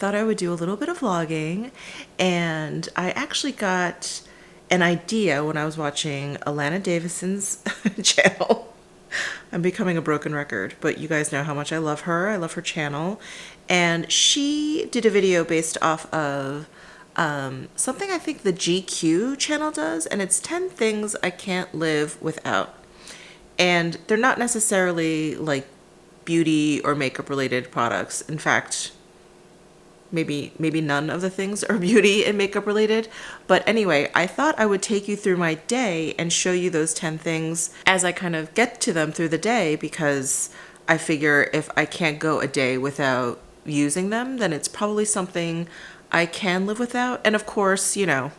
thought I would do a little bit of vlogging, and I actually got an idea when I was watching Alana Davison's channel. I'm becoming a broken record, but you guys know how much I love her. I love her channel. And she did a video based off of something I think the GQ channel does, and it's 10 things I can't live without. And they're not necessarily like beauty or makeup related products. In fact, maybe none of the things are beauty and makeup related. But anyway, I thought I would take you through my day and show you those 10 things as I kind of get to them through the day, because I figure if I can't go a day without using them, then it's probably something I can live without. And of course, you know,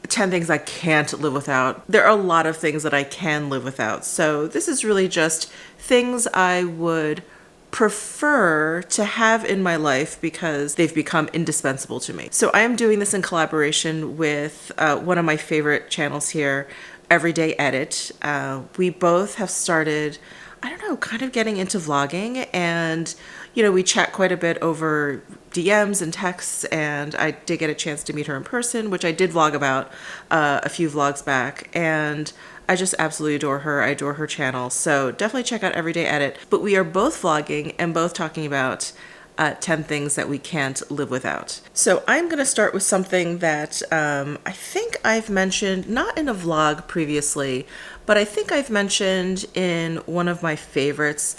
10 things I can't live without. There are a lot of things that I can live without. So this is really just things I would prefer to have in my life because they've become indispensable to me. So I am doing this in collaboration with one of my favorite channels here, Everyday Edit. We both have started, I don't know, kind of getting into vlogging, and you know, we chat quite a bit over DMs and texts, and I did get a chance to meet her in person, which I did vlog about a few vlogs back, and I just absolutely adore her. I adore her channel, so definitely check out Everyday Edit. But we are both vlogging and both talking about 10 things that we can't live without. So I'm going to start with something that I think I've mentioned, not in a vlog previously, but I think I've mentioned in one of my favorites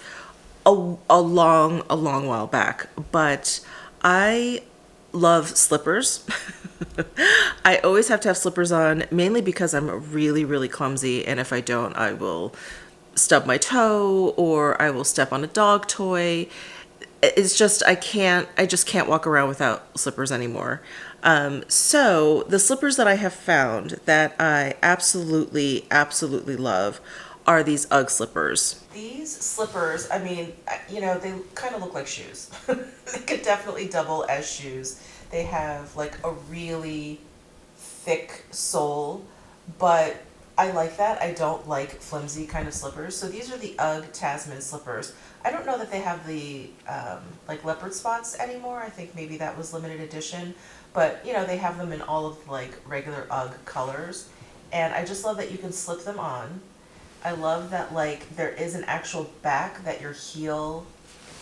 a long while back. But I love slippers. I always have to have slippers on, mainly because I'm really clumsy, and if I don't, I will stub my toe or I will step on a dog toy. It's just, I just can't walk around without slippers anymore. So the slippers that I have found that I absolutely love are these UGG slippers. These slippers, I mean, you know, they kind of look like shoes. They could definitely double as shoes. They have like a really thick sole, but I like that. I don't like flimsy kind of slippers. So these are the UGG Tasman slippers. I don't know that they have the like leopard spots anymore. I think maybe that was limited edition, but you know, they have them in all of like regular UGG colors, and I just love that you can slip them on. I love that like there is an actual back that your heel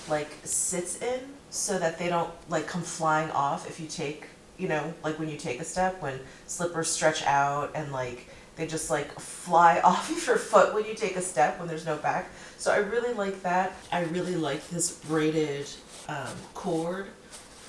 like sits in, so that they don't like come flying off if you take, you know, like when you take a step, when slippers stretch out and like they just like fly off of your foot when you take a step when there's no back. So I really like that. I really like this braided cord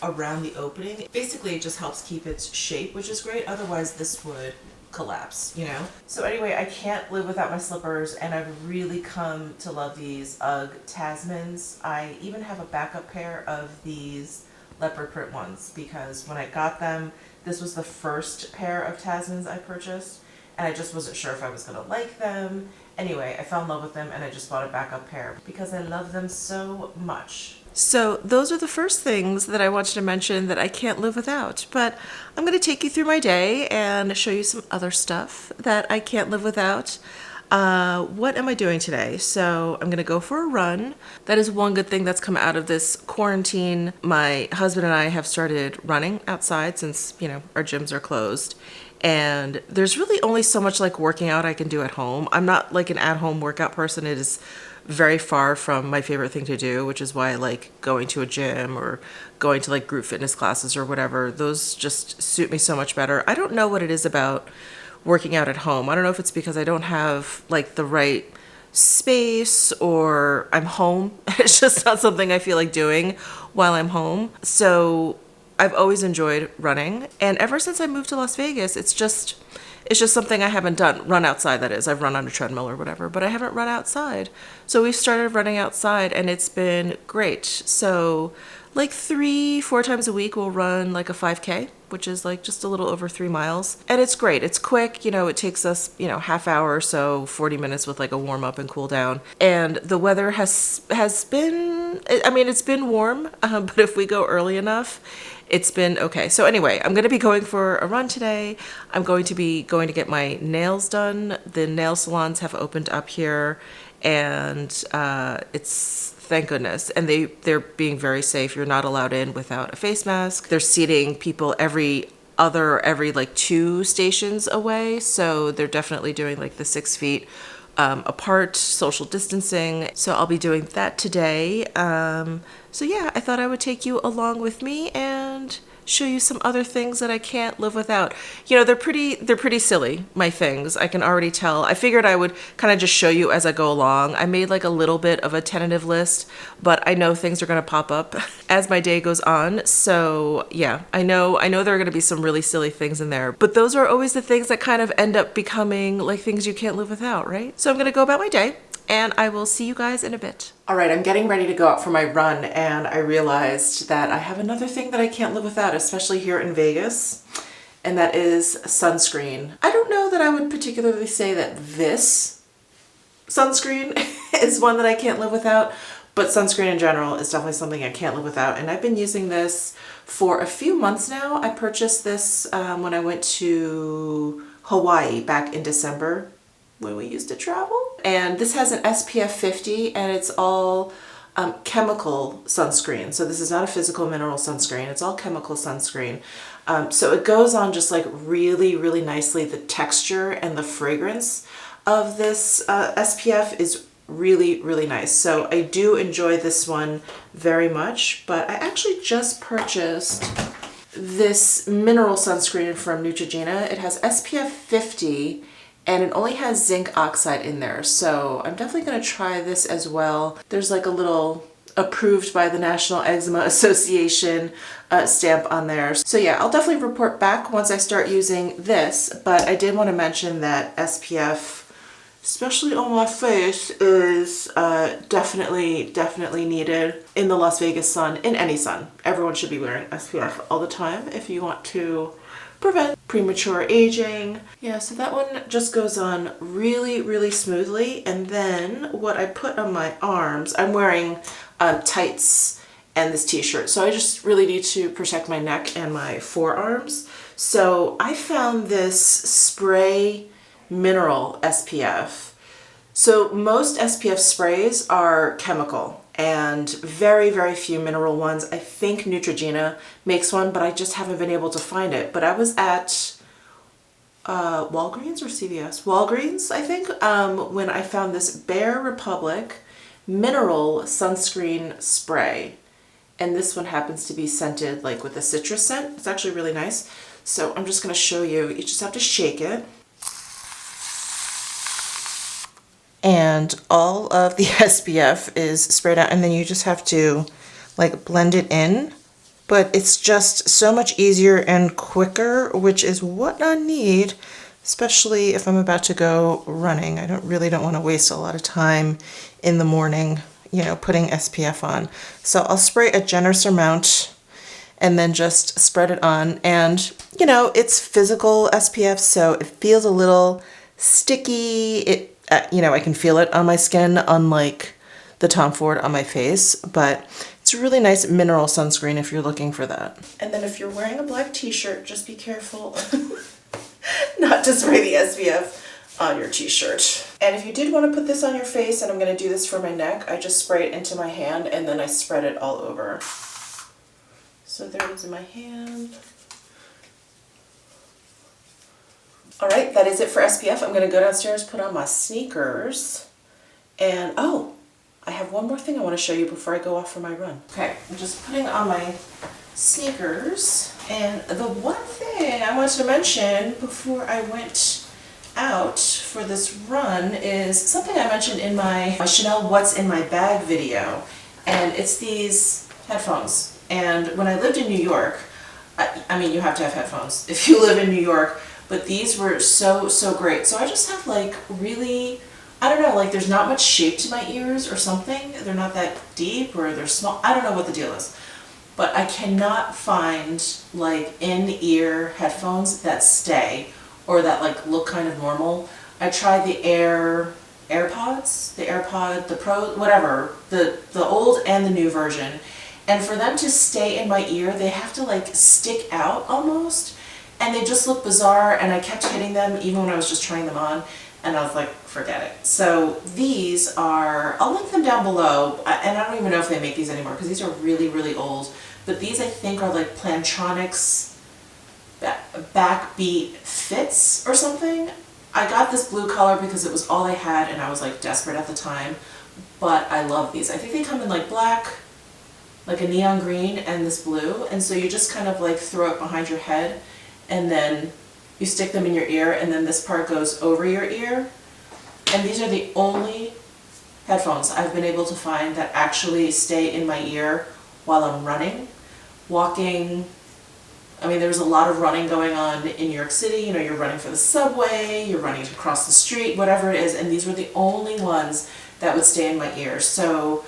around the opening. Basically it just helps keep its shape, which is great. Otherwise this would collapse, you know? So anyway, I can't live without my slippers, and I've really come to love these UGG Tasmans. I even have a backup pair of these leopard print ones, because when I got them, this was the first pair of Tasmans I purchased, and I just wasn't sure if I was gonna like them. Anyway, I fell in love with them, and I just bought a backup pair because I love them so much. So those are the first things that I wanted to mention that I can't live without. But I'm going to take you through my day and show you some other stuff that I can't live without. What am I doing today? So I'm going to go for a run. That is one good thing that's come out of this quarantine. My husband and I have started running outside since, you know, our gyms are closed. And there's really only so much like working out I can do at home. I'm not like an at-home workout person. It is very far from my favorite thing to do, which is why I like going to a gym or going to like group fitness classes or whatever. Those just suit me so much better. I don't know what it is about working out at home. I don't know if it's because I don't have like the right space or I'm home. It's just not something I feel like doing while I'm home. So I've always enjoyed running, and ever since I moved to Las Vegas, it's just something I haven't done. Run outside, that is. I've run on a treadmill or whatever, but I haven't run outside. So we've started running outside, and it's been great. So like 3-4 times a week, we'll run like a 5K, which is like just a little over 3 miles. And it's great. It's quick. You know, it takes us, you know, half hour or so, 40 minutes with like a warm up and cool down. And the weather has been, I mean, it's been warm, but if we go early enough, it's been okay. So anyway, I'm going to be going for a run today. I'm going to be going to get my nails done. The nail salons have opened up here, and it's thank goodness. And they're being very safe. You're not allowed in without a face mask. They're seating people every like 2 stations away. So they're definitely doing like the 6 feet apart, social distancing. So I'll be doing that today. So yeah, I thought I would take you along with me and show you some other things that I can't live without. You know, they're pretty silly, my things. I can already tell. I figured I would kind of just show you as I go along. I made like a little bit of a tentative list, but I know things are going to pop up as my day goes on. So yeah, I know there are going to be some really silly things in there, but those are always the things that kind of end up becoming like things you can't live without, right? So I'm going to go about my day, and I will see you guys in a bit. All right, I'm getting ready to go out for my run, and I realized that I have another thing that I can't live without, especially here in Vegas, and that is sunscreen. I don't know that I would particularly say that this sunscreen is one that I can't live without, but sunscreen in general is definitely something I can't live without, and I've been using this for a few months now. I purchased this when I went to Hawaii back in December, when we used to travel. And this has an SPF 50, and it's all chemical sunscreen. So this is not a physical mineral sunscreen, it's all chemical sunscreen. So it goes on just like really, really nicely. The texture and the fragrance of this SPF is really, really nice. So I do enjoy this one very much, but I actually just purchased this mineral sunscreen from Neutrogena. It has SPF 50, and it only has zinc oxide in there. So I'm definitely gonna try this as well. There's like a little approved by the National Eczema Association stamp on there. So yeah, I'll definitely report back once I start using this, but I did want to mention that SPF, especially on my face, is definitely needed in the Las Vegas sun, in any sun. Everyone should be wearing SPF all the time if you want to prevent premature aging. Yeah, so that one just goes on really, really smoothly. And then what I put on my arms, I'm wearing tights and this t-shirt, so I just really need to protect my neck and my forearms. So I found this spray mineral SPF. So most SPF sprays are chemical, and very, very few mineral ones. I think Neutrogena makes one, but I just haven't been able to find it. But I was at Walgreens or CVS? Walgreens, I think, when I found this Bare Republic mineral sunscreen spray. And this one happens to be scented like with a citrus scent. It's actually really nice. So I'm just gonna show you. You just have to shake it. And all of the SPF is sprayed out, and then you just have to like blend it in. But it's just so much easier and quicker, which is what I need, especially if I'm about to go running. I really don't want to waste a lot of time in the morning, you know, putting SPF on. So I'll spray a generous amount and then just spread it on. And, you know, it's physical SPF, so it feels a little sticky. You know, I can feel it on my skin, unlike the Tom Ford on my face, but it's a really nice mineral sunscreen if you're looking for that. And then if you're wearing a black t-shirt, just be careful not to spray the SPF on your t-shirt. And if you did want to put this on your face, and I'm going to do this for my neck, I just spray it into my hand and then I spread it all over. So there it is in my hand. All right, that is it for SPF. I'm going to go downstairs, put on my sneakers, and oh, I have one more thing I want to show you before I go off for my run. Okay, I'm just putting on my sneakers, and the one thing I wanted to mention before I went out for this run is something I mentioned in my Chanel What's in My Bag video, and it's these headphones. And when I lived in New York, I mean, you have to have headphones if you live in New York, but these were so great. So I just have like really, I don't know, like there's not much shape to my ears or something. They're not that deep, or they're small. I don't know what the deal is. But I cannot find like in-ear headphones that stay or that like look kind of normal. I tried the AirPods, the AirPod, the Pro, whatever, the old and the new version. And for them to stay in my ear, they have to like stick out almost. And they just look bizarre, and I kept hitting them even when I was just trying them on. And I was like, forget it. So these are, I'll link them down below, and I don't even know if they make these anymore because these are really, really old. But these I think are like Plantronics backbeat fits or something. I got this blue color because it was all I had and I was like desperate at the time. But I love these. I think they come in like black, like a neon green, and this blue. And so you just kind of like throw it behind your head and then you stick them in your ear, and then this part goes over your ear. And these are the only headphones I've been able to find that actually stay in my ear while I'm running, walking. I mean, there's a lot of running going on in New York City. You know, you're running for the subway, you're running to cross the street, whatever it is. And these were the only ones that would stay in my ear. So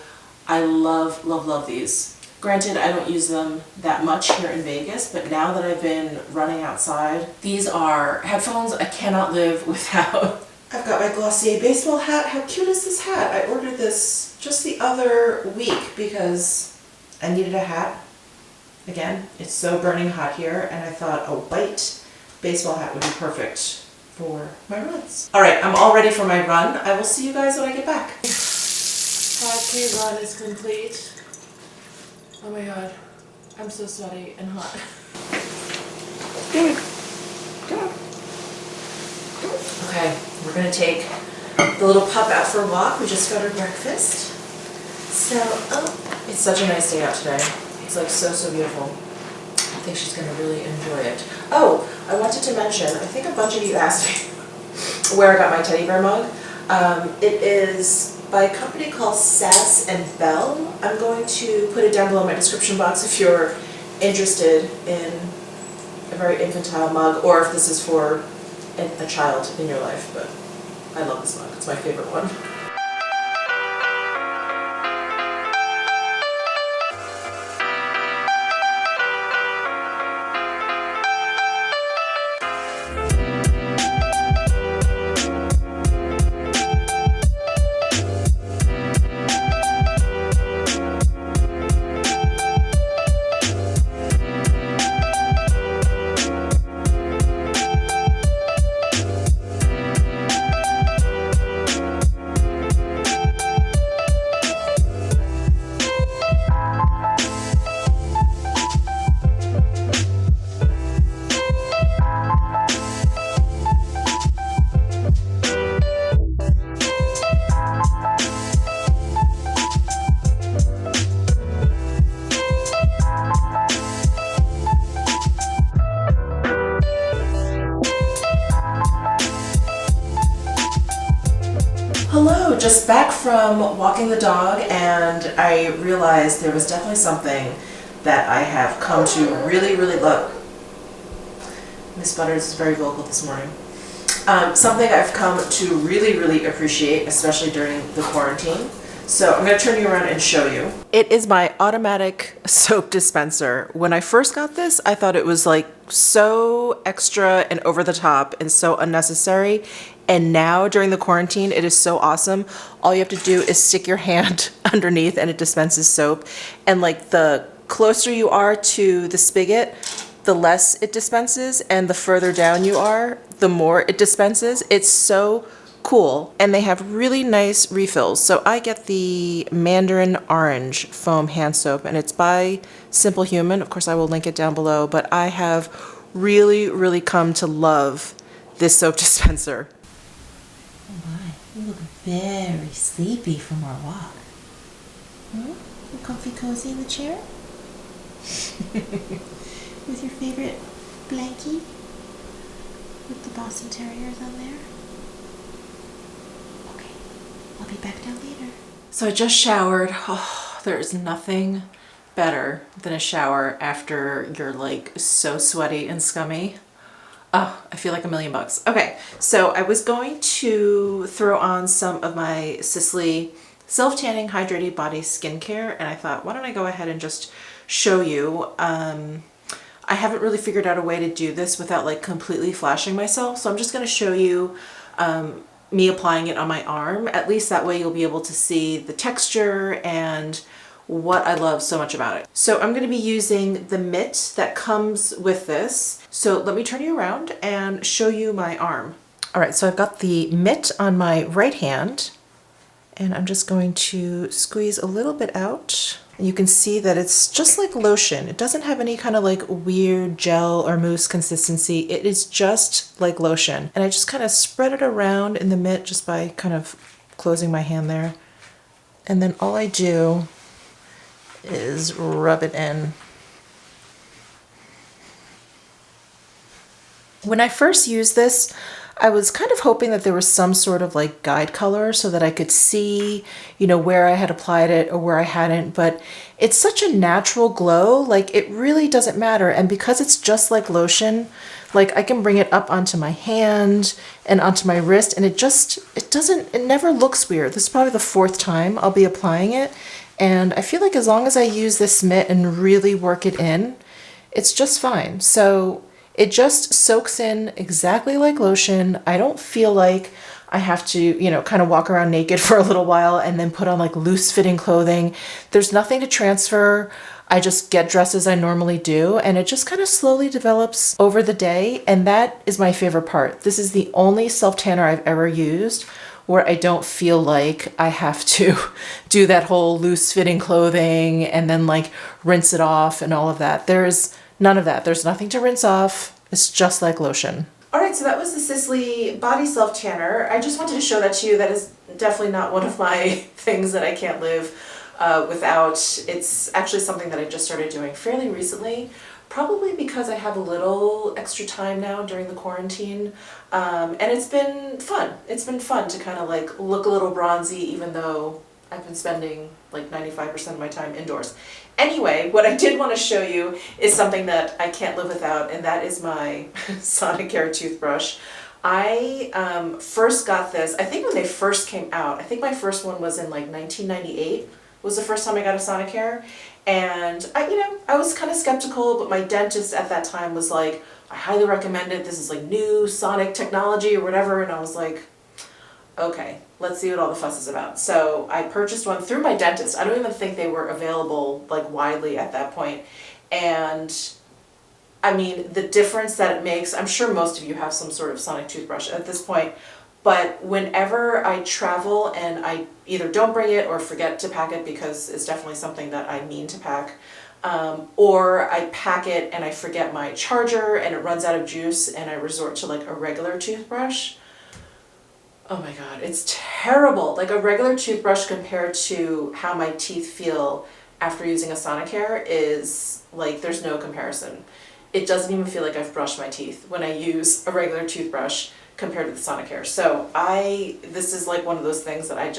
I love, love, love these. Granted, I don't use them that much here in Vegas, but now that I've been running outside, these are headphones I cannot live without. I've got my Glossier baseball hat. How cute is this hat? I ordered this just the other week because I needed a hat. Again, it's so burning hot here, and I thought a white baseball hat would be perfect for my runs. All right, I'm all ready for my run. I will see you guys when I get back. 5K run is complete. Oh my god, I'm so sweaty and hot. Good. Go. Okay, we're gonna take the little pup out for a walk. We just got her breakfast. So, it's such a nice day out today. It's like so, so beautiful. I think she's gonna really enjoy it. Oh, I wanted to mention, I think a bunch of you asked me where I got my teddy bear mug. It is by a company called Sass and Bell. I'm going to put it down below in my description box if you're interested in a very infantile mug, or if this is for a child in your life. But I love this mug. It's my favorite one. Hello, just back from walking the dog, and I realized there was definitely something that I have come to really, really love. Miss Butters is very vocal this morning. Something I've come to really, really appreciate, especially during the quarantine. So I'm going to turn you around and show you. It is my automatic soap dispenser. When I first got this, I thought it was like so extra and over the top and so unnecessary. And now during the quarantine, it is so awesome. All you have to do is stick your hand underneath and it dispenses soap. And like the closer you are to the spigot, the less it dispenses, and the further down you are, the more it dispenses. It's so cool, and they have really nice refills. So I get the Mandarin Orange foam hand soap, and it's by Simple Human. Of course, I will link it down below, but I have really, really come to love this soap dispenser. Oh my, you look very sleepy from our walk. You comfy cozy in the chair? With your favorite blankie? With the Boston Terriers on there? Okay, I'll be back down later. So I just showered. Oh, there is nothing better than a shower after you're like so sweaty and scummy. Oh, I feel like $1,000,000. Okay, so I was going to throw on some of my Sisley self-tanning hydrated body skincare, and I thought, why don't I go ahead and just show you. I haven't really figured out a way to do this without like completely flashing myself, so I'm just going to show you me applying it on my arm. At least that way you'll be able to see the texture and what I love so much about it. So I'm going to be using the mitt that comes with this. So let me turn you around and show you my arm. All right, so I've got the mitt on my right hand, and I'm just going to squeeze a little bit out. And you can see that it's just like lotion. It doesn't have any kind of like weird gel or mousse consistency. It is just like lotion. And I just kind of spread it around in the mitt just by kind of closing my hand there. And then all I do is rub it in. When I first used this, I was kind of hoping that there was some sort of like guide color so that I could see, you know, where I had applied it or where I hadn't, but it's such a natural glow, like it really doesn't matter. And because it's just like lotion, like I can bring it up onto my hand and onto my wrist, and it never looks weird. This is probably the 4th time I'll be applying it. And I feel like as long as I use this mitt and really work it in, it's just fine. So it just soaks in exactly like lotion. I don't feel like I have to, you know, kind of walk around naked for a little while and then put on like loose fitting clothing. There's nothing to transfer. I just get dressed as I normally do, and it just kind of slowly develops over the day. And that is my favorite part. This is the only self tanner I've ever used where I don't feel like I have to do that whole loose fitting clothing and then like rinse it off and all of that. There's none of that. There's nothing to rinse off. It's just like lotion. All right, so that was the Sisley Body Self Tanner. I just wanted to show that to you. That is definitely not one of my things that I can't live without. It's actually something that I just started doing fairly recently, probably because I have a little extra time now during the quarantine. And it's been fun. It's been fun to kind of like look a little bronzy, even though I've been spending like 95% of my time indoors. Anyway, what I did want to show you is something that I can't live without, and that is my Sonicare toothbrush. I first got this, I think when they first came out. I think my first one was in like 1998 was the first time I got a Sonicare. And I was kind of skeptical, but my dentist at that time was like, I highly recommend it. This is like new sonic technology or whatever. And I was like, okay, let's see what all the fuss is about. So I purchased one through my dentist. I don't even think they were available like widely at that point. And I mean, the difference that it makes, I'm sure most of you have some sort of sonic toothbrush at this point, but whenever I travel and I either don't bring it or forget to pack it, because it's definitely something that I mean to pack, or I pack it and I forget my charger and it runs out of juice and I resort to like a regular toothbrush. Oh my God, it's terrible. Like a regular toothbrush compared to how my teeth feel after using a Sonicare is like, there's no comparison. It doesn't even feel like I've brushed my teeth when I use a regular toothbrush compared to the Sonicare. So this is like one of those things that I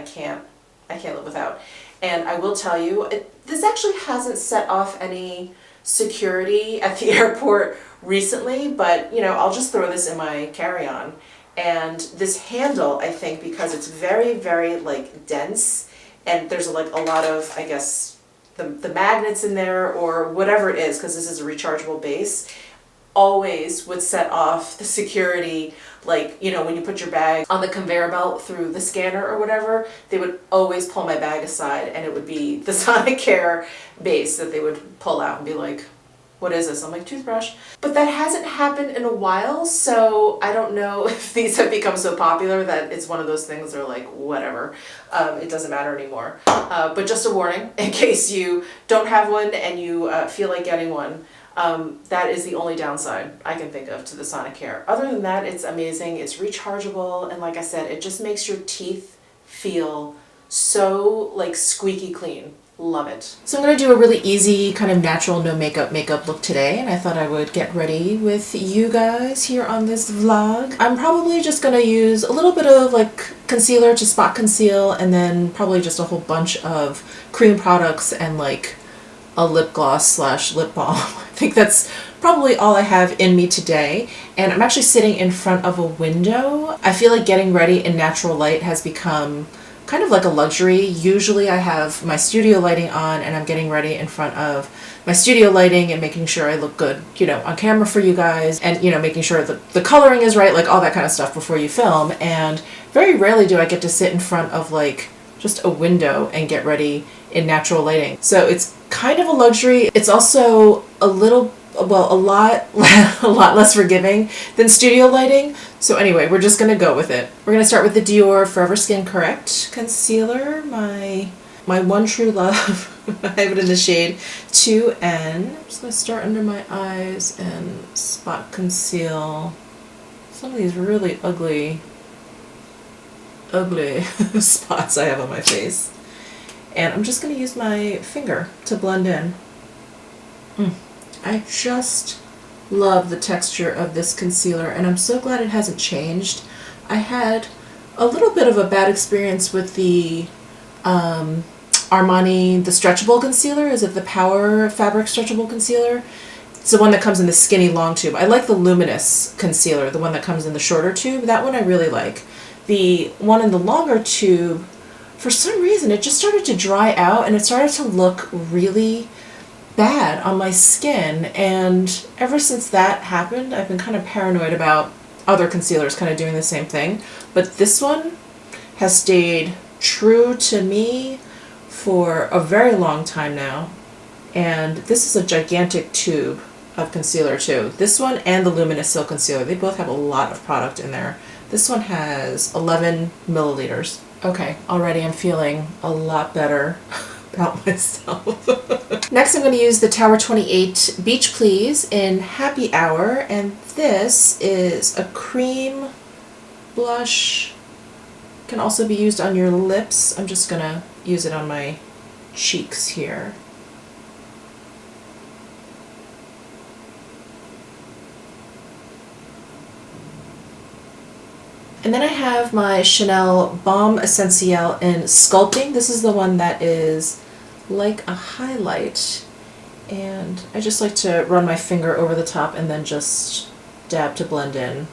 can't live without. And I will tell you, this actually hasn't set off any security at the airport recently, but I'll just throw this in my carry-on. And this handle, I think, because it's very, very like dense, and there's like a lot of, I guess, the magnets in there or whatever it is, because this is a rechargeable base, always would set off the security. Like, when you put your bag on the conveyor belt through the scanner or whatever, they would always pull my bag aside, and it would be the Sonicare base that they would pull out and be like, what is this? I'm like, toothbrush. But that hasn't happened in a while, so I don't know if these have become so popular that it's one of those things that are like, whatever, it doesn't matter anymore. But just a warning, in case you don't have one and you feel like getting one, that is the only downside I can think of to the Sonicare. Other than that, it's amazing. It's rechargeable, and like I said, it just makes your teeth feel so like squeaky clean. Love it. So I'm going to do a really easy kind of natural no makeup look today, and I thought I would get ready with you guys here on this vlog. I'm probably just going to use a little bit of like concealer to spot conceal, and then probably just a whole bunch of cream products and like a lip gloss / lip balm. I think that's probably all I have in me today, and I'm actually sitting in front of a window. I feel like getting ready in natural light has become kind of like a luxury. Usually I have my studio lighting on and I'm getting ready in front of my studio lighting and making sure I look good, on camera for you guys, and, making sure that the coloring is right, like all that kind of stuff before you film. And very rarely do I get to sit in front of like just a window and get ready in natural lighting. So it's kind of a luxury. It's also a lot less forgiving than studio lighting. So anyway, we're just gonna go with it. We're gonna start with the Dior Forever Skin Correct Concealer, my one true love. I have it in the shade 2N. I'm just gonna start under my eyes and spot conceal some of these really ugly spots I have on my face. And I'm just gonna use my finger to blend in. I just love the texture of this concealer, and I'm so glad it hasn't changed. I had a little bit of a bad experience with the Armani, the stretchable concealer. Is it the Power Fabric Stretchable Concealer? It's the one that comes in the skinny long tube. I like the Luminous concealer, the one that comes in the shorter tube. That one I really like. The one in the longer tube, for some reason, it just started to dry out and it started to look really bad on my skin. And ever since that happened, I've been kind of paranoid about other concealers kind of doing the same thing. But this one has stayed true to me for a very long time now. And this is a gigantic tube of concealer too. This one and the Luminous Silk Concealer, they both have a lot of product in there. This one has 11 milliliters. Okay, already I'm feeling a lot better about myself. Next I'm going to use the Tower 28 Beach Please in Happy Hour, and this is a cream blush. Can also be used on your lips. I'm just going to use it on my cheeks here. And then I have my Chanel Balm Essentiel in Sculpting. This is the one that is like a highlight. And I just like to run my finger over the top and then just dab to blend in.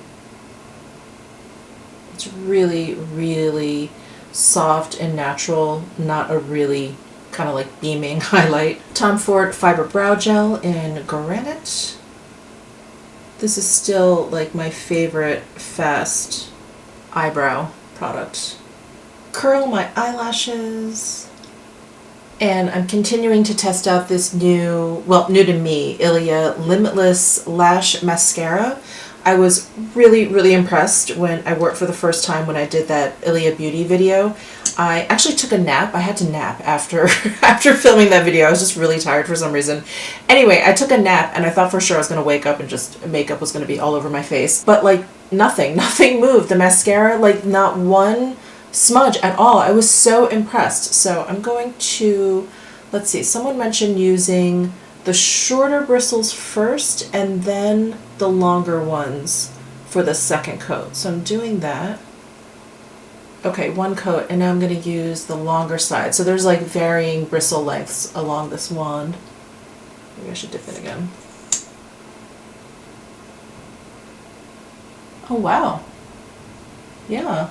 It's really, really soft and natural, not a really kind of like beaming highlight. Tom Ford Fiber Brow Gel in Granite. This is still like my favorite fast eyebrow product. Curl my eyelashes. And I'm continuing to test out this new to me, Ilia Limitless Lash Mascara. I was really, really impressed when I worked for the first time when I did that Ilia Beauty video. I actually took a nap. I had to nap after filming that video. I was just really tired for some reason. Anyway, I took a nap and I thought for sure I was going to wake up and just makeup was going to be all over my face. But like nothing moved. The mascara, like not one smudge at all. I was so impressed. So I'm going to, let's see, someone mentioned using the shorter bristles first and then the longer ones for the second coat. So I'm doing that. Okay, one coat, and now I'm going to use the longer side. So there's like varying bristle lengths along this wand. Maybe I should dip it again. Oh wow. Yeah.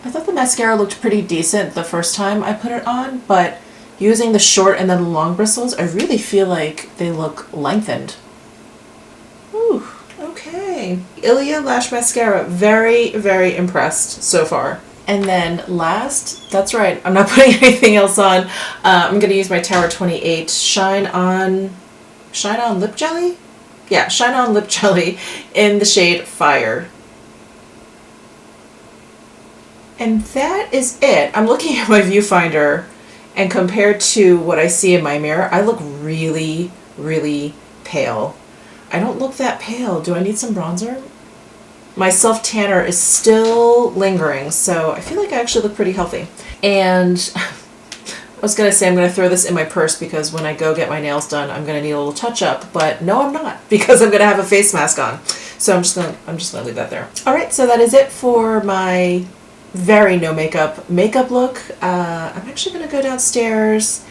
I thought the mascara looked pretty decent the first time I put it on, but using the short and then the long bristles, I really feel like they look lengthened. Ooh, okay. Ilia Lash Mascara, very, very impressed so far. And then last, that's right, I'm not putting anything else on. I'm going to use my Tower 28 Shine On Lip Jelly? Yeah, Shine On Lip Jelly in the shade Fire. And that is it. I'm looking at my viewfinder, and compared to what I see in my mirror, I look really, really pale. I don't look that pale. Do I need some bronzer? My self-tanner is still lingering, so I feel like I actually look pretty healthy. And I was going to say I'm going to throw this in my purse because when I go get my nails done, I'm going to need a little touch-up, but no, I'm not, because I'm going to have a face mask on. So I'm just going to leave that there. All right, so that is it for my very no makeup look. I'm actually going to go downstairs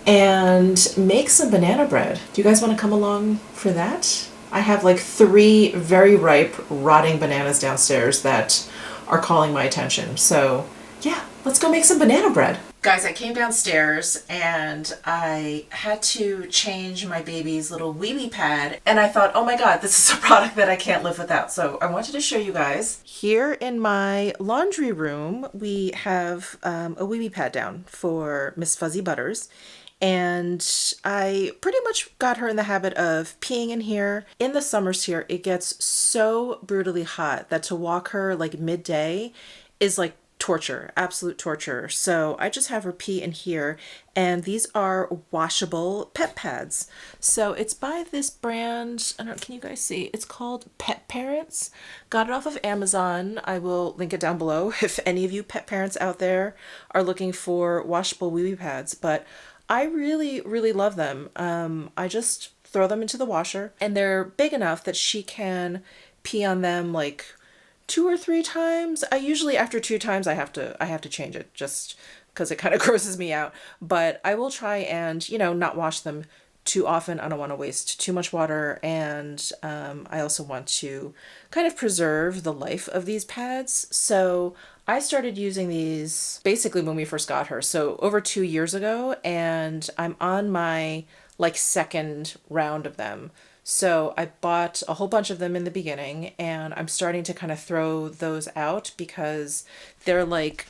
and make some banana bread. Do you guys want to come along for that? I have like 3 very ripe, rotting bananas downstairs that are calling my attention. So yeah, let's go make some banana bread. Guys, I came downstairs and I had to change my baby's little wee pad, and I thought, oh my god, this is a product that I can't live without. So I wanted to show you guys. Here in my laundry room, we have a wee pad down for Miss Fuzzy Butters. And I pretty much got her in the habit of peeing in here. In the summers here, it gets so brutally hot that to walk her like midday is like torture, absolute torture. So I just have her pee in here, and these are washable pet pads. So it's by this brand, I don't know, can you guys see? It's called Pet Parents. Got it off of Amazon. I will link it down below if any of you pet parents out there are looking for washable wee wee pads. But I really, really love them. I just throw them into the washer, and they're big enough that she can pee on them like 2 or 3 times. I usually after 2 times I have to change it just because it kind of grosses me out. But I will try and, you know, not wash them too often. I don't want to waste too much water, and I also want to kind of preserve the life of these pads. So I started using these basically when we first got her, so over 2 years ago, and I'm on my like second round of them. So I bought a whole bunch of them in the beginning, and I'm starting to kind of throw those out because they're like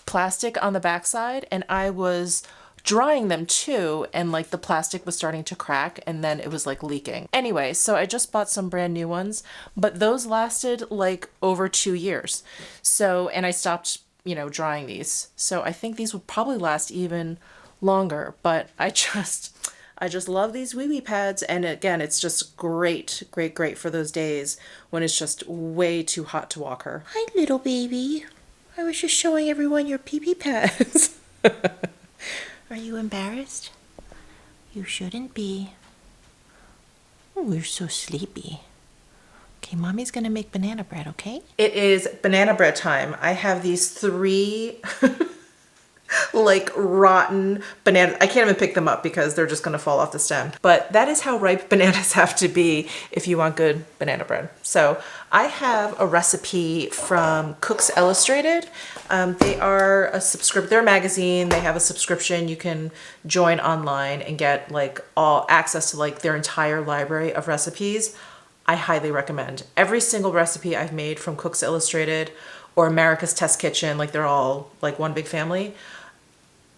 plastic on the backside, and I was drying them too, and like the plastic was starting to crack, and then it was like leaking. Anyway, so I just bought some brand new ones, but those lasted like over 2 years. So, and I stopped, you know, drying these. So I think these will probably last even longer, but I just love these wee wee pads. And again, it's just great for those days when it's just way too hot to walk her. Hi, little baby. I was just showing everyone your pee pee pads. Are you embarrassed? You shouldn't be. Oh, we're so sleepy. Okay, mommy's gonna make banana bread, okay? It is banana bread time. I have these 3 like rotten bananas. I can't even pick them up because they're just gonna fall off the stem. But that is how ripe bananas have to be if you want good banana bread. So I have a recipe from Cooks Illustrated. They are they're a magazine. They have a subscription. You can join online and get like all access to like their entire library of recipes. I highly recommend every single recipe I've made from Cooks Illustrated or America's Test Kitchen. Like they're all like one big family.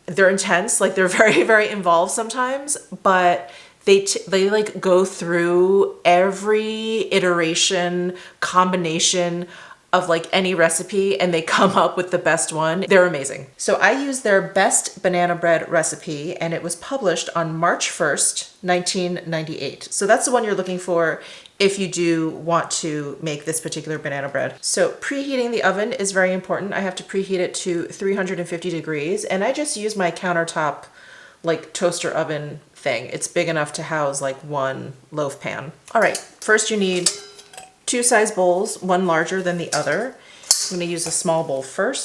They're intense, like they're very, very involved sometimes, but they like go through every iteration, combination of like any recipe, and they come up with the best one. They're amazing. So I used their best banana bread recipe, and it was published on March 1st, 1998. So that's the one you're looking for if you do want to make this particular banana bread. So preheating the oven is very important. I have to preheat it to 350 degrees, and I just use my countertop like toaster oven thing. It's big enough to house like 1 loaf pan. All right, first you need 2 size bowls, one larger than the other. I'm gonna use a small bowl first.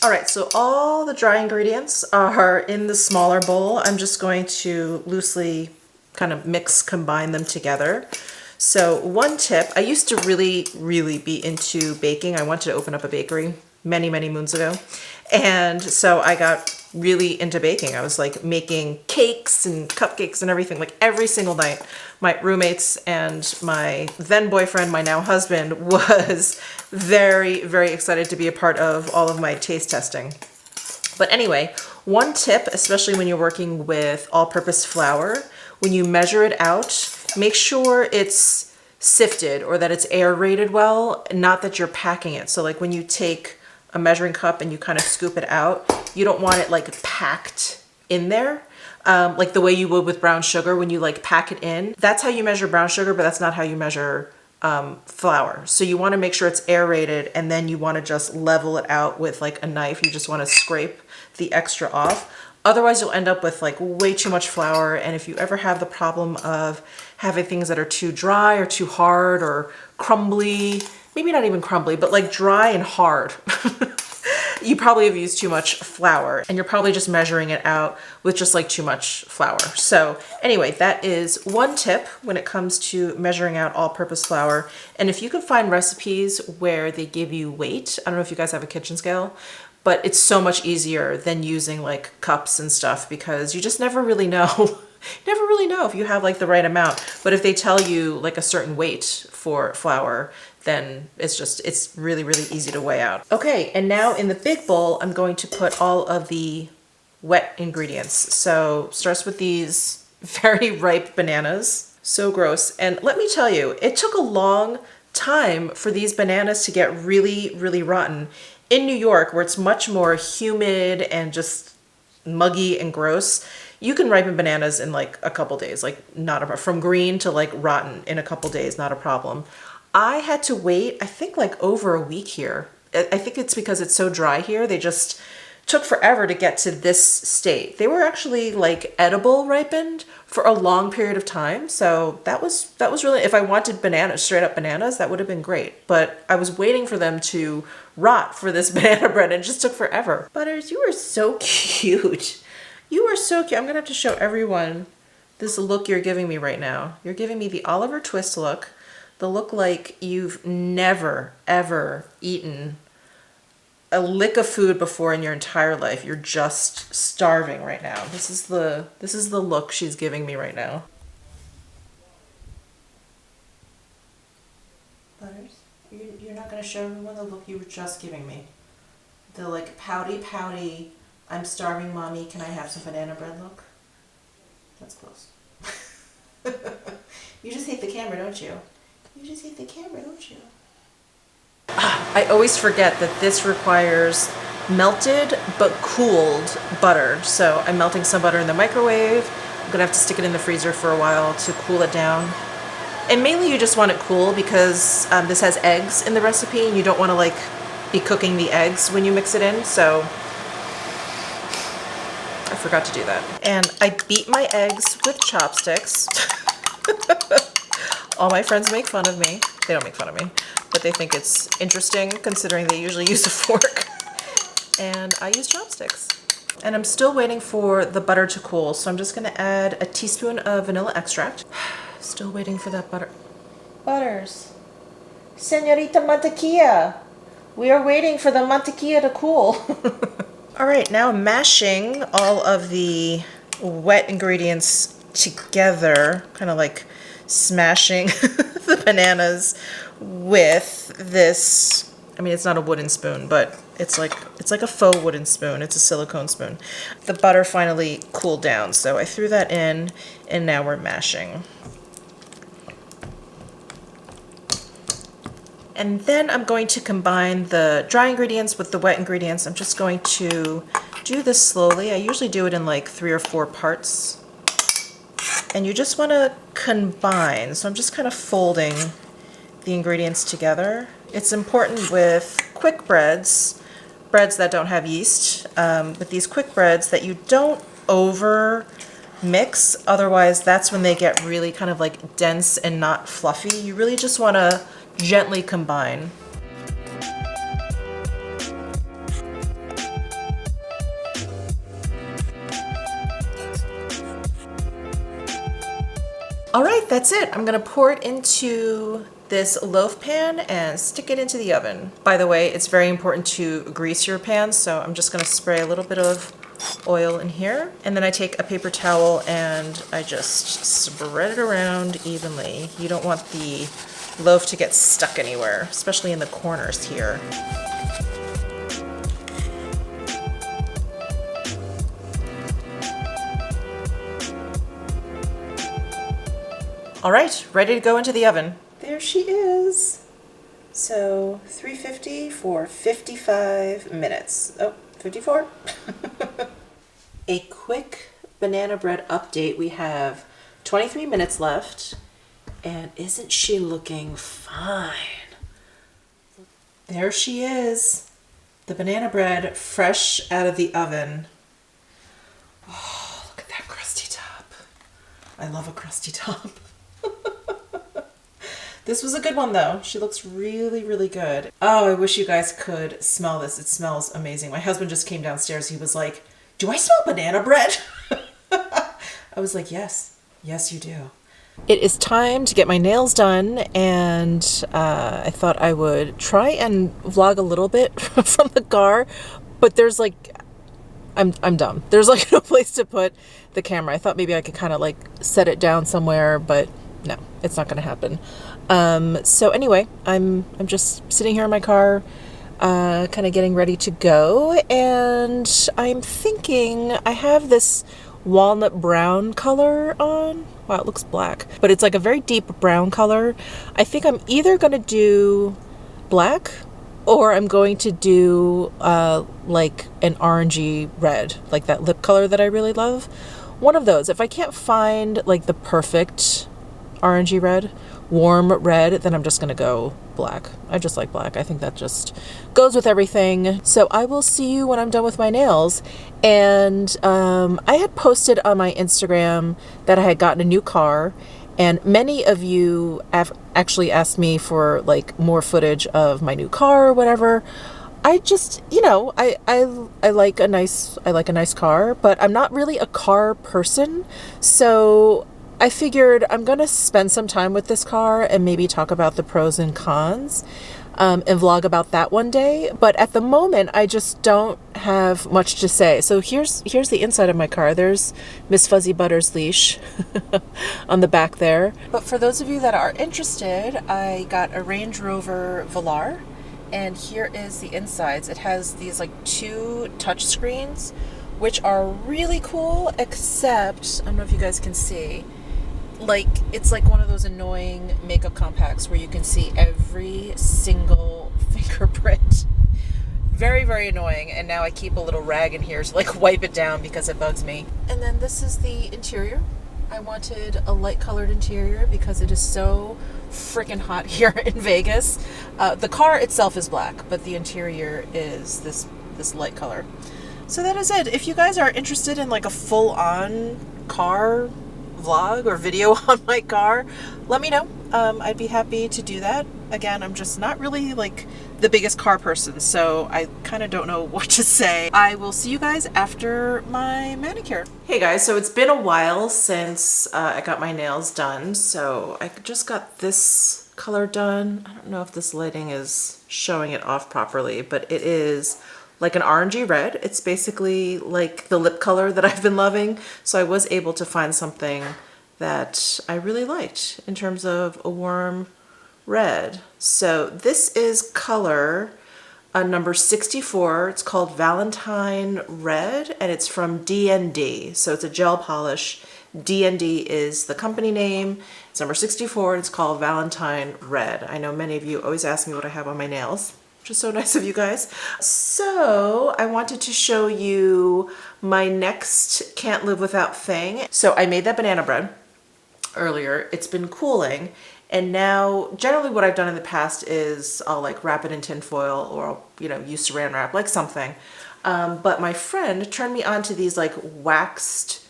All right, so all the dry ingredients are in the smaller bowl. I'm just going to loosely kind of combine them together. So one tip, I used to really, really be into baking. I wanted to open up a bakery many, many moons ago. And so I got really into baking. I was like making cakes and cupcakes and everything like every single night. My roommates and my then boyfriend, my now husband, was very, very excited to be a part of all of my taste testing. But anyway, one tip, especially when you're working with all-purpose flour, when you measure it out, make sure it's sifted or that it's aerated well, not that you're packing it. So like when you take a measuring cup and you kind of scoop it out, you don't want it like packed in there. Like the way you would with brown sugar when you like pack it in. That's how you measure brown sugar, but that's not how you measure flour. So you want to make sure it's aerated, and then you want to just level it out with like a knife. You just want to scrape the extra off. Otherwise you'll end up with like way too much flour. And if you ever have the problem of having things that are too dry or too hard or crumbly, maybe not even crumbly, but like dry and hard, you probably have used too much flour, and you're probably just measuring it out with just like too much flour. So anyway, that is one tip when it comes to measuring out all-purpose flour. And if you can find recipes where they give you weight, I don't know if you guys have a kitchen scale, but it's so much easier than using like cups and stuff, because you just never really know. Never really know if you have like the right amount. But if they tell you like a certain weight for flour, then it's really, really easy to weigh out. Okay, and now in the big bowl, I'm going to put all of the wet ingredients. So starts with these very ripe bananas. So gross. And let me tell you, it took a long time for these bananas to get really, really rotten. In New York, where it's much more humid and just muggy and gross, you can ripen bananas in like a couple days, like not a, from green to like rotten in a couple days, not a problem. I had to wait, I think like over a week here. I think it's because it's so dry here. They just took forever to get to this state. They were actually like edible ripened for a long period of time. So that was really, if I wanted bananas, straight up bananas, that would have been great. But I was waiting for them to rot for this banana bread and it just took forever. Butters, you are so cute. You are so cute. I'm gonna have to show everyone this look you're giving me right now. You're giving me the Oliver Twist look, the look like you've never, ever eaten a lick of food before in your entire life. You're just starving right now. This is the look she's giving me right now. Butters, you're not gonna show everyone the look you were just giving me. The like pouty, I'm starving mommy, can I have some banana bread look? That's close. You just hate the camera, don't you? You just hate the camera, don't you? I always forget that this requires melted but cooled butter. So I'm melting some butter in the microwave. I'm gonna have to stick it in the freezer for a while to cool it down. And mainly you just want it cool because this has eggs in the recipe and you don't want to like be cooking the eggs when you mix it in. So I forgot to do that. And I beat my eggs with chopsticks. All my friends make fun of me. They don't make fun of me, but they think it's interesting considering they usually use a fork. And I use chopsticks. And I'm still waiting for the butter to cool, so I'm just gonna add a teaspoon of vanilla extract. Still waiting for that butter. Butters. Señorita Mantequilla. We are waiting for the mantequilla to cool. All right, now mashing all of the wet ingredients together, kind of like smashing the bananas with this. I mean, it's not a wooden spoon, but it's like a faux wooden spoon. It's a silicone spoon. The butter finally cooled down, so I threw that in, and now we're mashing. And then I'm going to combine the dry ingredients with the wet ingredients. I'm just going to do this slowly. I usually do it in like 3 or 4 parts. And you just want to combine. So I'm just kind of folding the ingredients together. It's important with quick breads that don't have yeast, with these quick breads that you don't over mix. Otherwise, that's when they get really kind of like dense and not fluffy. You really just want to gently combine. All right, that's it. I'm gonna pour it into this loaf pan and stick it into the oven. By the way, it's very important to grease your pan, so I'm just gonna spray a little bit of oil in here. And then I take a paper towel and I just spread it around evenly. You don't want the loaf to get stuck anywhere, especially in the corners here. All right, ready to go into the oven. There she is. So 350 for 55 minutes. Oh, 54. A quick banana bread update. We have 23 minutes left. And isn't she looking fine? There she is. The banana bread fresh out of the oven. Oh, look at that crusty top. I love a crusty top. This was a good one though. She looks really, really good. Oh, I wish you guys could smell this. It smells amazing. My husband just came downstairs. He was like, "Do I smell banana bread?" I was like, yes, yes you do. It is time to get my nails done, and I thought I would try and vlog a little bit from the car, but there's like, I'm dumb. There's like no place to put the camera. I thought maybe I could kind of like set it down somewhere, but no, it's not going to happen. So anyway, I'm just sitting here in my car, kind of getting ready to go, and I'm thinking I have this walnut brown color on. Wow, it looks black, but it's like a very deep brown color. I think I'm either going to do black or I'm going to do like an orangey red, like that lip color that I really love. One of those. If I can't find like the perfect orangey red, warm red, then I'm just gonna go black. I just like black. I think that just goes with everything. So I will see you when I'm done with my nails. And I had posted on my Instagram that I had gotten a new car, and many of you have actually asked me for like more footage of my new car or whatever. I just, you know, I like a nice car, but I'm not really a car person. So I figured I'm going to spend some time with this car and maybe talk about the pros and cons, and vlog about that one day. But at the moment, I just don't have much to say. So here's the inside of my car. There's Miss Fuzzy Butter's leash on the back there. But for those of you that are interested, I got a Range Rover Velar, and here is the insides. It has these like 2 touch screens, which are really cool, except, I don't know if you guys can see, like, it's like one of those annoying makeup compacts where you can see every single fingerprint. Very, very annoying. And now I keep a little rag in here to like wipe it down because it bugs me. And then this is the interior. I wanted a light colored interior because it is so freaking hot here in Vegas. The car itself is black, but the interior is this light color. So that is it. If you guys are interested in like a full-on car vlog or video on my car, let me know. I'd be happy to do that. Again, I'm just not really like the biggest car person, so I kind of don't know what to say. I will see you guys after my manicure. Hey guys, so it's been a while since I got my nails done. So I just got this color done. I don't know if this lighting is showing it off properly, but it is like an orangey red. It's basically like the lip color that I've been loving. So I was able to find something that I really liked in terms of a warm red. So this is color number 64. It's called Valentine Red, and it's from D&D. So it's a gel polish. D&D is the company name. It's number 64, and it's called Valentine Red. I know many of you always ask me what I have on my nails, which is so nice of you guys. So I wanted to show you my next can't live without thing. So I made that banana bread earlier. It's been cooling, and now generally what I've done in the past is I'll like wrap it in tin foil, or I'll, you know, use saran wrap, like something. But my friend turned me on to these like waxed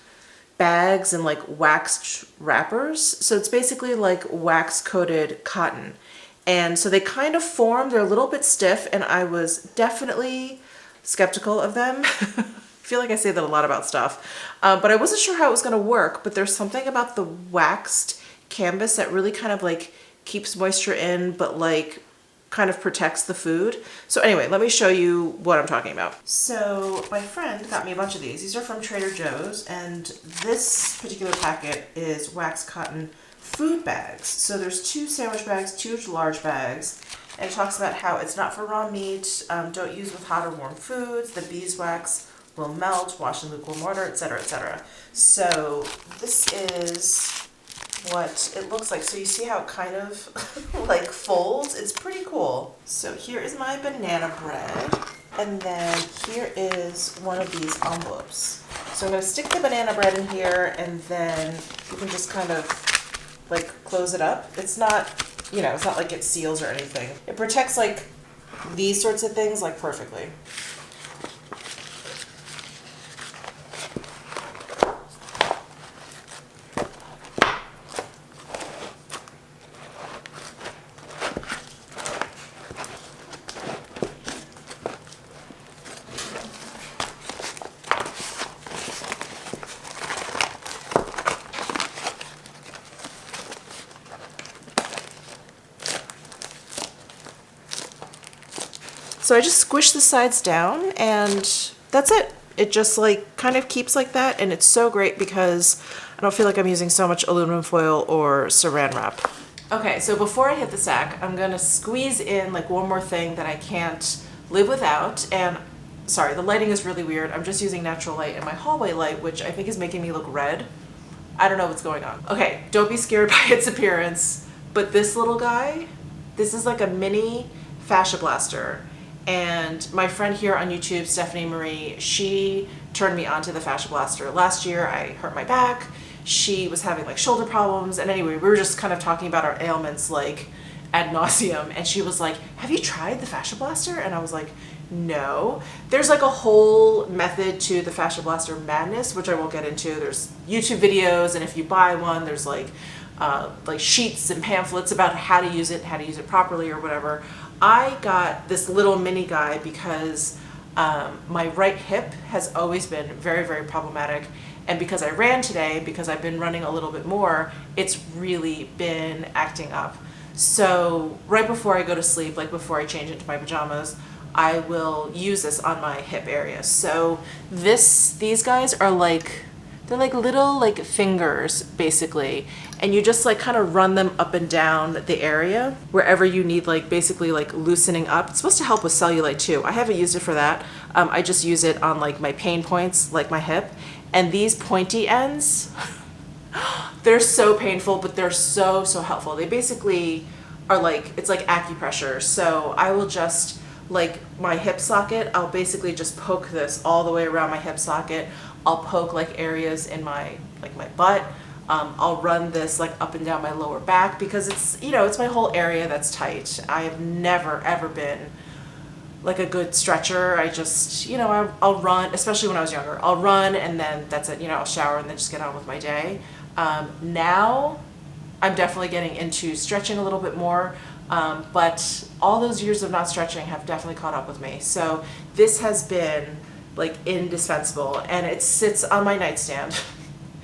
bags and like waxed wrappers. So it's basically like wax coated cotton. And so they kind of form, they're a little bit stiff, and I was definitely skeptical of them. I feel like I say that a lot about stuff, but I wasn't sure how it was gonna work, but there's something about the waxed canvas that really kind of like keeps moisture in, but like kind of protects the food. So anyway, let me show you what I'm talking about. So my friend got me a bunch of these. These are from Trader Joe's, and this particular packet is wax cotton food bags. So there's 2 sandwich bags, 2 large bags, and it talks about how it's not for raw meat, don't use with hot or warm foods, the beeswax will melt, wash in lukewarm water, etc., etc. So this is what it looks like. So you see how it kind of like folds? It's pretty cool. So here is my banana bread, and then here is one of these envelopes. So I'm going to stick the banana bread in here, and then you can just kind of like close it up. It's not, you know, it's not like it seals or anything. It protects like these sorts of things like perfectly. So I just squish the sides down, and that's it. It just like kind of keeps like that, and it's so great because I don't feel like I'm using so much aluminum foil or saran wrap. Okay, so before I hit the sack, I'm gonna squeeze in like one more thing that I can't live without. And sorry, the lighting is really weird. I'm just using natural light and my hallway light, which I think is making me look red. I don't know what's going on. Okay, don't be scared by its appearance, but this little guy, this is like a mini fascia blaster. And my friend here on YouTube, Stephanie Marie, she turned me onto the fascia blaster. Last year I hurt my back. She was having like shoulder problems. And anyway, we were just kind of talking about our ailments like ad nauseum. And she was like, have you tried the fascia blaster? And I was like, no. There's like a whole method to the fascia blaster madness, which I won't get into. There's YouTube videos. And if you buy one, there's like sheets and pamphlets about how to use it properly or whatever. I got this little mini guy because my right hip has always been very, very problematic. And because I ran today, because I've been running a little bit more, it's really been acting up. So right before I go to sleep, like before I change into my pajamas, I will use this on my hip area. So these guys are like, they're like little like fingers basically. And you just like kind of run them up and down the area wherever you need like basically like loosening up. It's supposed to help with cellulite too. I haven't used it for that. I just use it on like my pain points, like my hip. And these pointy ends, they're so painful, but they're so, so helpful. They basically are like, it's like acupressure. So I will just like my hip socket, I'll basically just poke this all the way around my hip socket. I'll poke like areas in my, like my butt. I'll run this like up and down my lower back because it's, you know, it's my whole area that's tight. I have never, ever been like a good stretcher. I just, you know, I'll run, especially when I was younger, I'll run and then that's it, you know, I'll shower and then just get on with my day. Now I'm definitely getting into stretching a little bit more, but all those years of not stretching have definitely caught up with me. So this has been like indispensable, and it sits on my nightstand.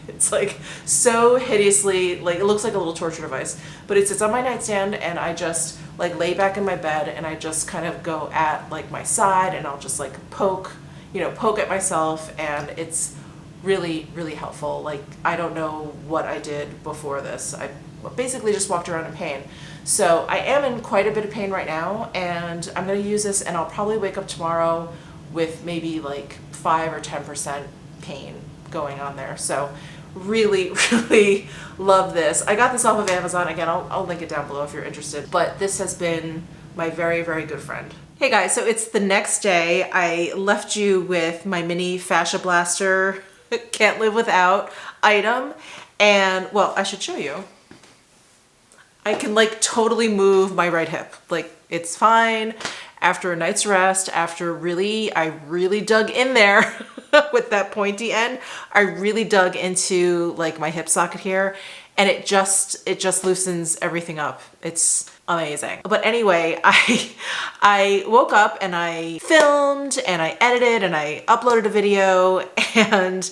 It's like so hideously, like it looks like a little torture device, but it sits on my nightstand and I just like lay back in my bed and I just kind of go at like my side and I'll just like poke at myself, and it's really, really helpful. Like I don't know what I did before this. I basically just walked around in pain. So I am in quite a bit of pain right now, and I'm going to use this and I'll probably wake up tomorrow with maybe like 5 or 10% pain going on there. So really, really love this. I got this off of Amazon. Again, I'll link it down below if you're interested. But this has been my very, very good friend. Hey guys, so it's the next day. I left you with my mini fascia blaster, can't live without item. And well, I should show you. I can like totally move my right hip. Like it's fine. After a night's rest, I really dug in there with that pointy end. I really dug into like my hip socket here, and it just loosens everything up. It's amazing. But anyway, I woke up and I filmed and I edited and I uploaded a video, and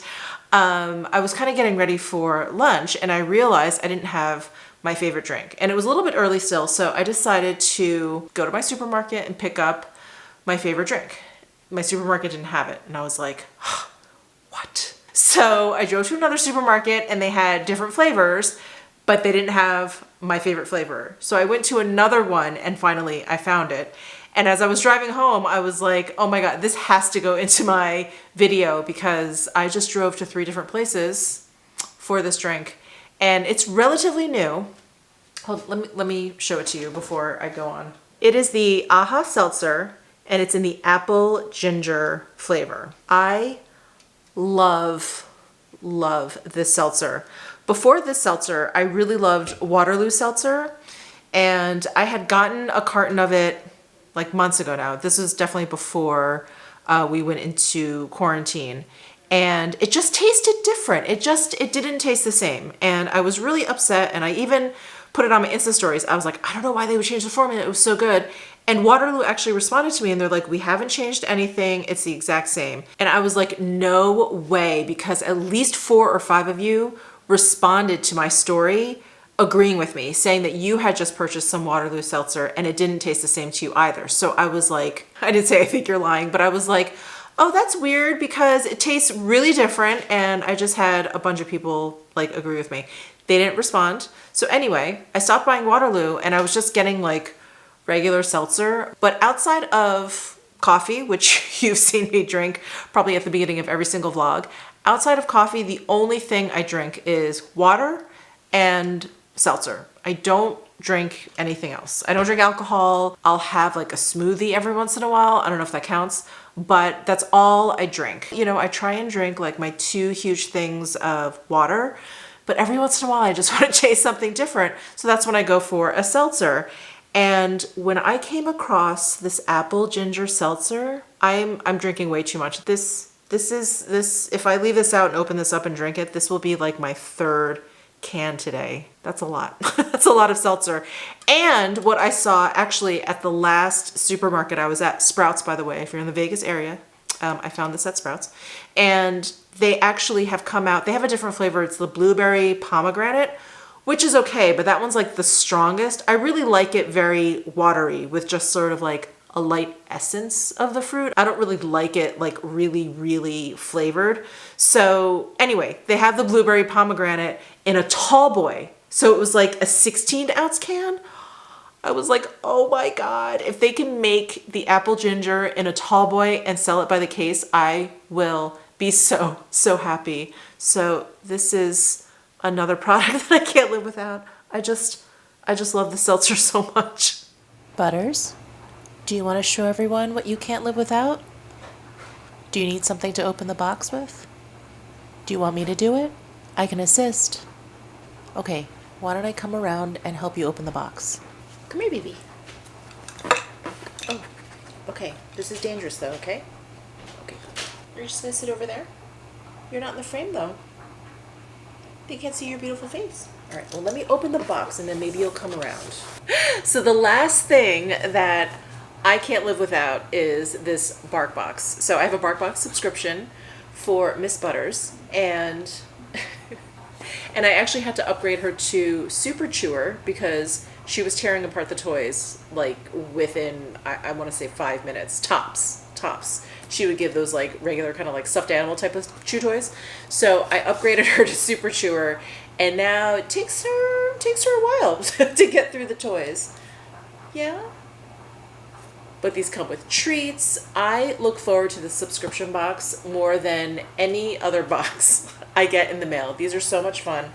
I was kind of getting ready for lunch, and I realized I didn't have my favorite drink. And it was a little bit early still, so I decided to go to my supermarket and pick up my favorite drink. My supermarket didn't have it, and I was like, what? So I drove to another supermarket and they had different flavors, but they didn't have my favorite flavor. So I went to another one and finally I found it. And as I was driving home, I was like, oh my God, this has to go into my video because I just drove to 3 different places for this drink. And it's relatively new. Let me show it to you before I go on. It is the AHA Seltzer, and it's in the apple ginger flavor. I love this seltzer. Before this seltzer, I really loved Waterloo Seltzer, and I had gotten a carton of it like months ago now. This was definitely before we went into quarantine. And it just tasted different. It didn't taste the same. And I was really upset, and I even put it on my Insta stories. I was like, I don't know why they would change the formula. It was so good. And Waterloo actually responded to me and they're like, we haven't changed anything. It's the exact same. And I was like, no way, because at least 4 or 5 of you responded to my story agreeing with me, saying that you had just purchased some Waterloo Seltzer and it didn't taste the same to you either. So I was like, I didn't say I think you're lying, but I was like, oh, that's weird because it tastes really different. And I just had a bunch of people like agree with me. They didn't respond. So anyway, I stopped buying Waterloo and I was just getting like regular seltzer. But outside of coffee, which you've seen me drink probably at the beginning of every single vlog, outside of coffee, the only thing I drink is water and seltzer. I don't drink anything else. I don't drink alcohol. I'll have like a smoothie every once in a while. I don't know if that counts, but that's all I drink. You know, I try and drink like my 2 huge things of water, but every once in a while I just want to chase something different. So that's when I go for a seltzer. And when I came across this apple ginger seltzer, I'm drinking way too much. This if I leave this out and open this up and drink it, this will be like my 3rd can today. That's a lot. That's a lot of seltzer. And what I saw actually at the last supermarket I was at, Sprouts, by the way, if you're in the Vegas area, I found this at Sprouts, and they actually have come out, they have a different flavor. It's the blueberry pomegranate, which is okay, but that one's like the strongest. I really like it very watery with just sort of like a light essence of the fruit. I don't really like it like really, really flavored. So anyway, they have the blueberry pomegranate in a tall boy. So it was like a 16-ounce can. I was like, oh my God, if they can make the apple ginger in a tall boy and sell it by the case, I will be so, so happy. So this is another product that I can't live without. I just love the seltzer so much. Butters, do you want to show everyone what you can't live without? Do you need something to open the box with? Do you want me to do it? I can assist. Okay, why don't I come around and help you open the box? Come here, baby. Oh, okay. This is dangerous though, okay? Okay. You're just gonna sit over there? You're not in the frame though. They can't see your beautiful face. All right, well, let me open the box and then maybe you'll come around. So the last thing that I can't live without is this Bark Box. So I have a Bark Box subscription for Miss Butters, and and I actually had to upgrade her to Super Chewer because she was tearing apart the toys like within, I want to say 5 minutes, tops. She would give those like regular kind of like stuffed animal type of chew toys. So I upgraded her to Super Chewer, and now it takes her a while to get through the toys. Yeah. But these come with treats. I look forward to the subscription box more than any other box I get in the mail. These are so much fun.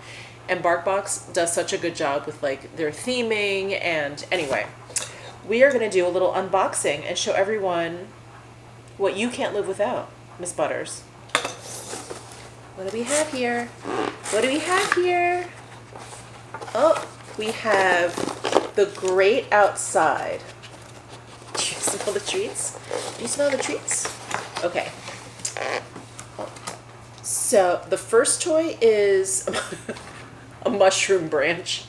And BarkBox does such a good job with like their theming. And anyway, we are going to do a little unboxing and show everyone what you can't live without, Miss Butters. What do we have here? What do we have here? Oh, we have the Great Outside. Do you smell the treats? Do you smell the treats? Okay. So the first toy is a mushroom branch.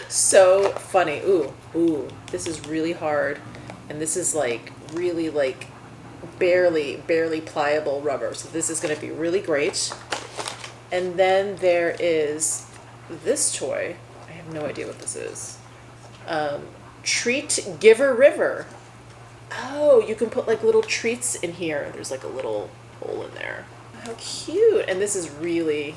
So funny. Ooh, this is really hard. And this is like really like barely pliable rubber. So this is going to be really great. And then there is this toy. I have no idea what this is. Treat Giver River. Oh, you can put like little treats in here. There's like a little hole in there. How cute. And this is really,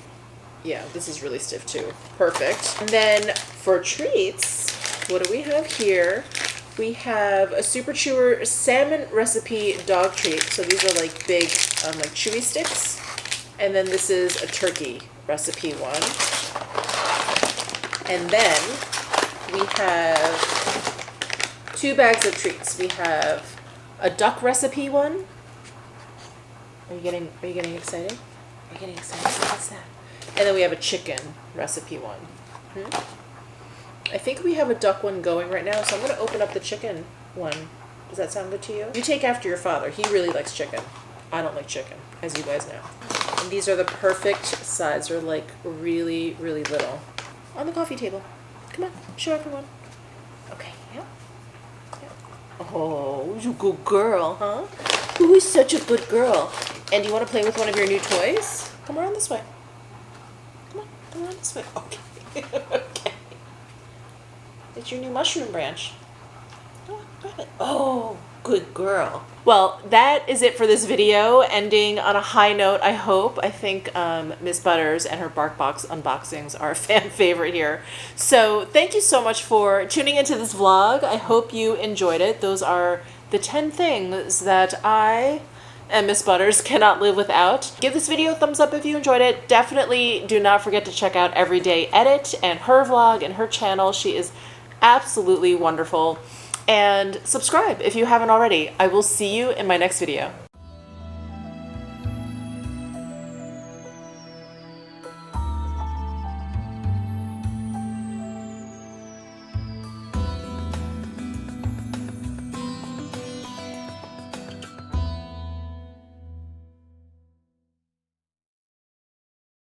yeah, this is really stiff too. Perfect. And then for treats, what do we have here? We have a Super Chewer salmon recipe dog treat. So these are like big, like chewy sticks. And then this is a turkey recipe one. And then we have 2 bags of treats. We have a duck recipe one. Are you getting excited? Are you getting excited? What's that? And then we have a chicken recipe one. I think we have a duck one going right now, so I'm going to open up the chicken one. Does that sound good to you? You take after your father. He really likes chicken. I don't like chicken, as you guys know. And these are the perfect size. They're like really, really little. On the coffee table. Come on, show everyone. Okay, yeah. Oh, you're a good girl, huh? Who is such a good girl? And do you want to play with one of your new toys? Come around this way. Come around this way. Okay. Okay. It's your new mushroom branch. Oh, grab it. Oh, Good girl. Well, that is it for this video, ending on a high note, I hope. I think Miss Butters and her BarkBox unboxings are a fan favorite here. So thank you so much for tuning into this vlog. I hope you enjoyed it. Those are the 10 things that I and Miss Butters cannot live without. Give this video a thumbs up if you enjoyed it. Definitely do not forget to check out Everyday Edit and her vlog and her channel. She is absolutely wonderful. And subscribe if you haven't already. I will see you in my next video.